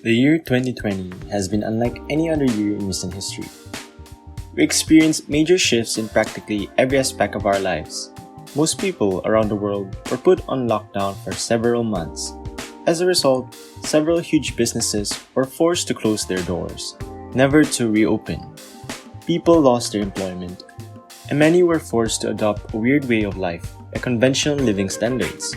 The year 2020 has been unlike any other year in recent history. We experienced major shifts in practically every aspect of our lives. Most people around the world were put on lockdown for several months. As a result, several huge businesses were forced to close their doors, never to reopen. People lost their employment, and many were forced to adopt a weird way of life by conventional living standards.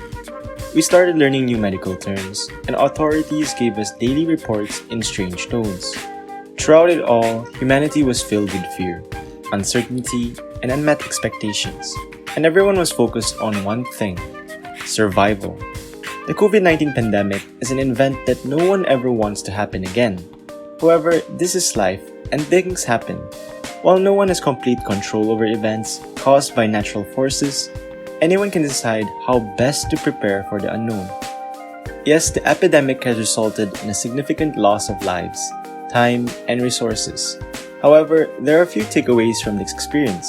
We started learning new medical terms, and authorities gave us daily reports in strange tones. Throughout it all, humanity was filled with fear, uncertainty, and unmet expectations, and everyone was focused on one thing: survival. The COVID-19 pandemic is an event that no one ever wants to happen again. However, this is life, and things happen. While no one has complete control over events caused by natural forces, anyone can decide how best to prepare for the unknown. Yes, the epidemic has resulted in a significant loss of lives, time, and resources. However, there are a few takeaways from this experience.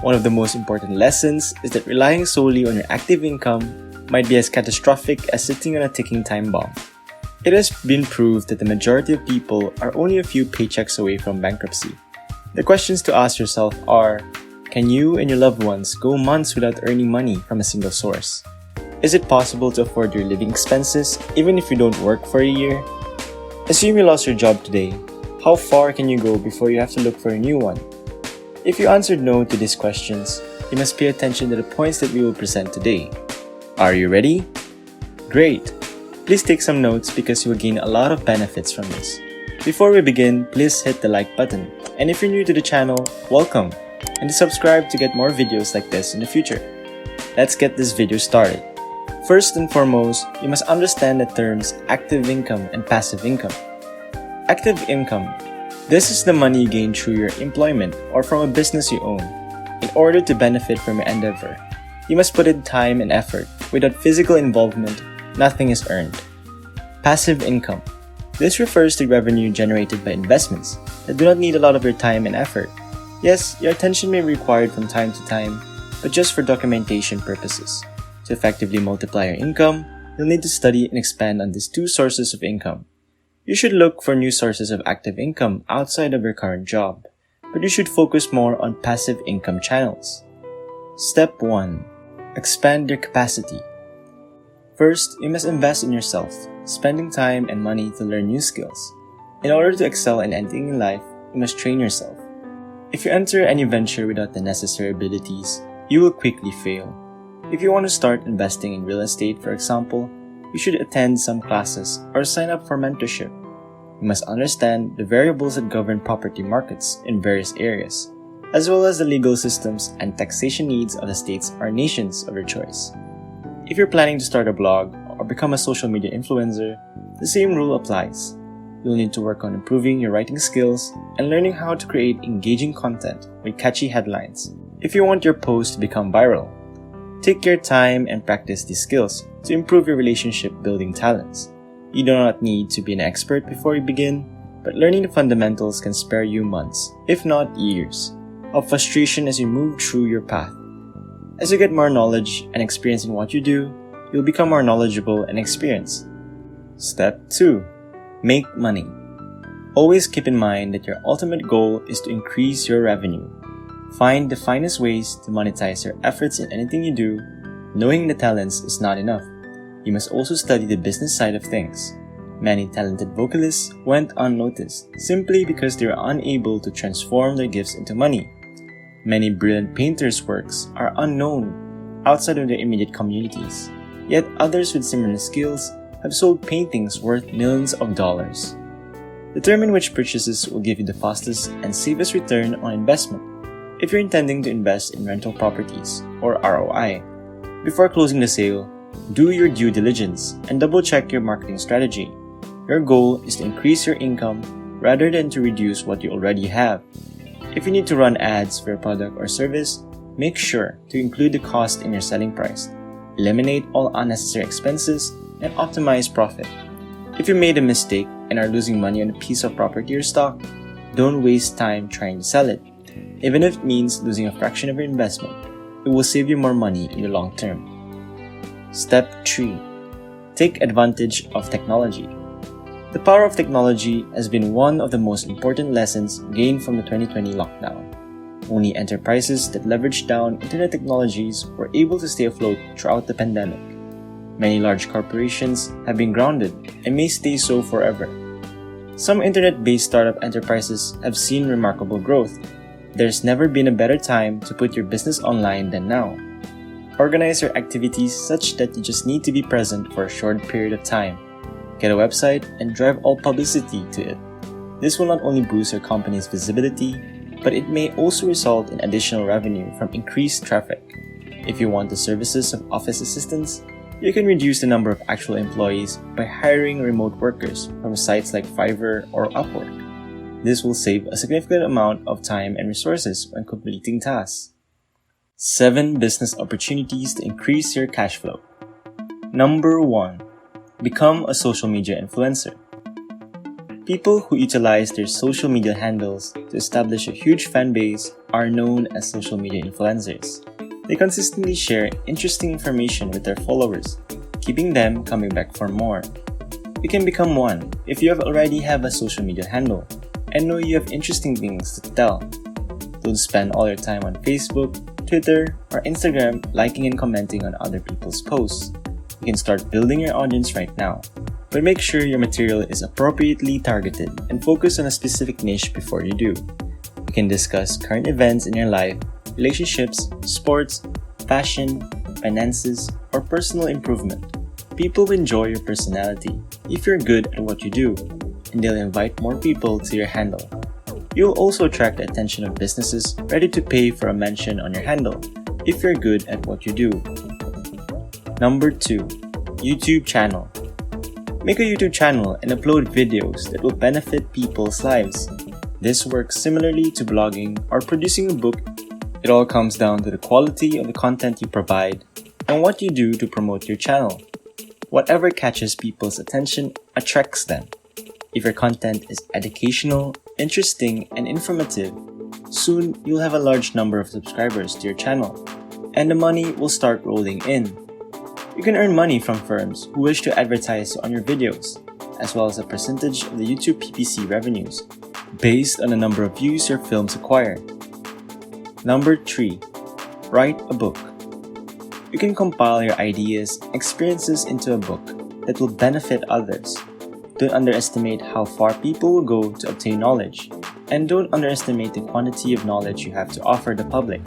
One of the most important lessons is that relying solely on your active income might be as catastrophic as sitting on a ticking time bomb. It has been proved that the majority of people are only a few paychecks away from bankruptcy. The questions to ask yourself are: can you and your loved ones go months without earning money from a single source? Is it possible to afford your living expenses even if you don't work for a year? Assume you lost your job today. How far can you go before you have to look for a new one? If you answered no to these questions, you must pay attention to the points that we will present today. Are you ready? Great! Please take some notes because you will gain a lot of benefits from this. Before we begin, please hit the like button. And if you're new to the channel, welcome! And subscribe to get more videos like this in the future. Let's get this video started. First and foremost, you must understand the terms active income and passive income. Active income. This is the money you gain through your employment or from a business you own. In order to benefit from your endeavor, you must put in time and effort. Without physical involvement, nothing is earned. Passive income. This refers to revenue generated by investments that do not need a lot of your time and effort. Yes, your attention may be required from time to time, but just for documentation purposes. To effectively multiply your income, you'll need to study and expand on these two sources of income. You should look for new sources of active income outside of your current job, but you should focus more on passive income channels. Step 1. Expand your capacity. First, you must invest in yourself, spending time and money to learn new skills. In order to excel in anything in life, you must train yourself. If you enter any venture without the necessary abilities, you will quickly fail. If you want to start investing in real estate, for example, you should attend some classes or sign up for mentorship. You must understand the variables that govern property markets in various areas, as well as the legal systems and taxation needs of the states or nations of your choice. If you're planning to start a blog or become a social media influencer, the same rule applies. You'll need to work on improving your writing skills and learning how to create engaging content with catchy headlines if you want your post to become viral. Take your time and practice these skills to improve your relationship building talents. You do not need to be an expert before you begin, but learning the fundamentals can spare you months, if not years, of frustration as you move through your path. As you get more knowledge and experience in what you do, you'll become more knowledgeable and experienced. Step 2. Make money. Always keep in mind that your ultimate goal is to increase your revenue. Find the finest ways to monetize your efforts in anything you do. Knowing the talents is not enough. You must also study the business side of things. Many talented vocalists went unnoticed simply because they were unable to transform their gifts into money. Many brilliant painters' works are unknown outside of their immediate communities, yet others with similar skills have sold paintings worth millions of dollars. Determine which purchases will give you the fastest and safest return on investment. If you're intending to invest in rental properties, or ROI, before closing the sale, do your due diligence and double-check your marketing strategy. Your goal is to increase your income rather than to reduce what you already have. If you need to run ads for your product or service, make sure to include the cost in your selling price. Eliminate all unnecessary expenses and optimize profit. If you made a mistake and are losing money on a piece of property or stock, don't waste time trying to sell it. Even if it means losing a fraction of your investment, it will save you more money in the long term. Step 3. Take advantage of technology. The power of technology has been one of the most important lessons gained from the 2020 lockdown. Only enterprises that leveraged down internet technologies were able to stay afloat throughout the pandemic. Many large corporations have been grounded and may stay so forever. Some internet-based startup enterprises have seen remarkable growth. There's never been a better time to put your business online than now. Organize your activities such that you just need to be present for a short period of time. Get a website and drive all publicity to it. This will not only boost your company's visibility, but it may also result in additional revenue from increased traffic. If you want the services of office assistants, you can reduce the number of actual employees by hiring remote workers from sites like Fiverr or Upwork. This will save a significant amount of time and resources when completing tasks. 7 business opportunities to increase your cash flow. Number 1. Become a social media influencer. People who utilize their social media handles to establish a huge fan base are known as social media influencers. They consistently share interesting information with their followers, keeping them coming back for more. You can become one if you already have a social media handle and know you have interesting things to tell. Don't spend all your time on Facebook, Twitter, or Instagram liking and commenting on other people's posts. You can start building your audience right now, but make sure your material is appropriately targeted and focus on a specific niche before you do. You can discuss current events in your life, relationships, sports, fashion, finances, or personal improvement. People will enjoy your personality if you're good at what you do, and they'll invite more people to your handle. You'll also attract the attention of businesses ready to pay for a mention on your handle if you're good at what you do. Number 2. YouTube channel. Make a YouTube channel and upload videos that will benefit people's lives. This works similarly to blogging or producing a book. It all comes down to the quality of the content you provide and what you do to promote your channel. Whatever catches people's attention attracts them. If your content is educational, interesting, and informative, soon you'll have a large number of subscribers to your channel, and the money will start rolling in. You can earn money from firms who wish to advertise on your videos, as well as a percentage of the YouTube PPC revenues, based on the number of views your films acquire. Number 3. Write a book. You can compile your ideas and experiences into a book that will benefit others. Don't underestimate how far people will go to obtain knowledge, and don't underestimate the quantity of knowledge you have to offer the public.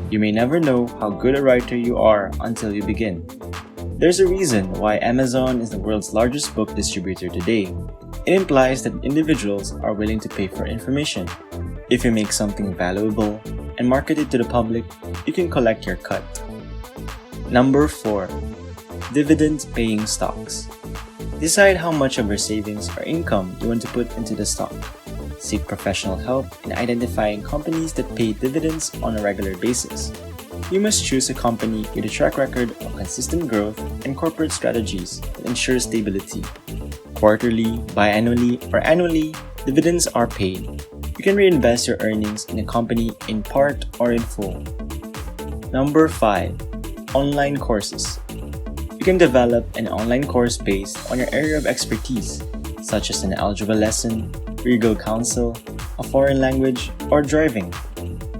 You may never know how good a writer you are until you begin. There's a reason why Amazon is the world's largest book distributor today. It implies that individuals are willing to pay for information. If you make something valuable and market it to the public, you can collect your cut. Number 4. Dividend-paying stocks. Decide how much of your savings or income you want to put into the stock. Seek professional help in identifying companies that pay dividends on a regular basis. You must choose a company with a track record of consistent growth and corporate strategies that ensure stability. Quarterly, biannually, or annually, dividends are paid. You can reinvest your earnings in a company in part or in full. Number 5. Online courses. You can develop an online course based on your area of expertise, such as an algebra lesson, legal counsel, a foreign language, or driving.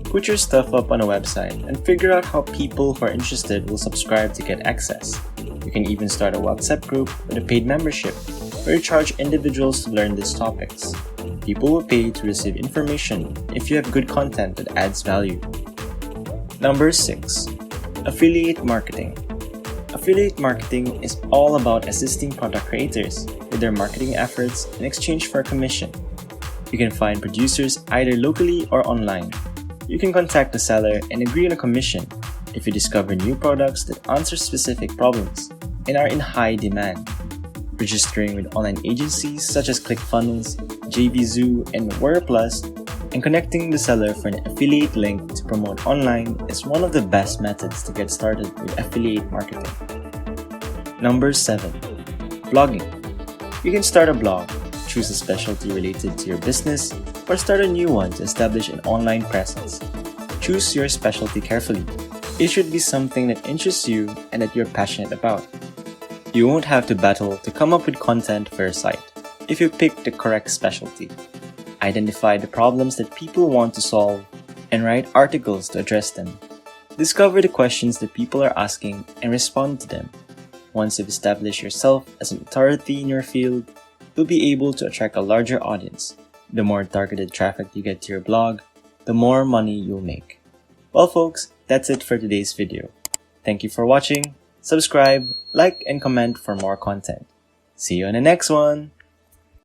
Put your stuff up on a website and figure out how people who are interested will subscribe to get access. You can even start a WhatsApp group with a paid membership where you charge individuals to learn these topics. People will pay to receive information if you have good content that adds value. Number 6. Affiliate marketing. Affiliate marketing is all about assisting product creators with their marketing efforts in exchange for a commission. You can find producers either locally or online. You can contact the seller and agree on a commission if you discover new products that answer specific problems and are in high demand. Registering with online agencies such as ClickFunnels, JVZoo, and WordPlus, and connecting the seller for an affiliate link to promote online is one of the best methods to get started with affiliate marketing. Number 7. Blogging. You can start a blog, choose a specialty related to your business, or start a new one to establish an online presence. Choose your specialty carefully. It should be something that interests you and that you're passionate about. You won't have to battle to come up with content for your site. if you pick the correct specialty. Identify the problems that people want to solve and write articles to address them. Discover the questions that people are asking and respond to them. Once you've established yourself as an authority in your field, you'll be able to attract a larger audience. The more targeted traffic you get to your blog, the more money you'll make. Well folks, that's it for today's video. Thank you for watching. Subscribe, like, and comment for more content. See you in the next one!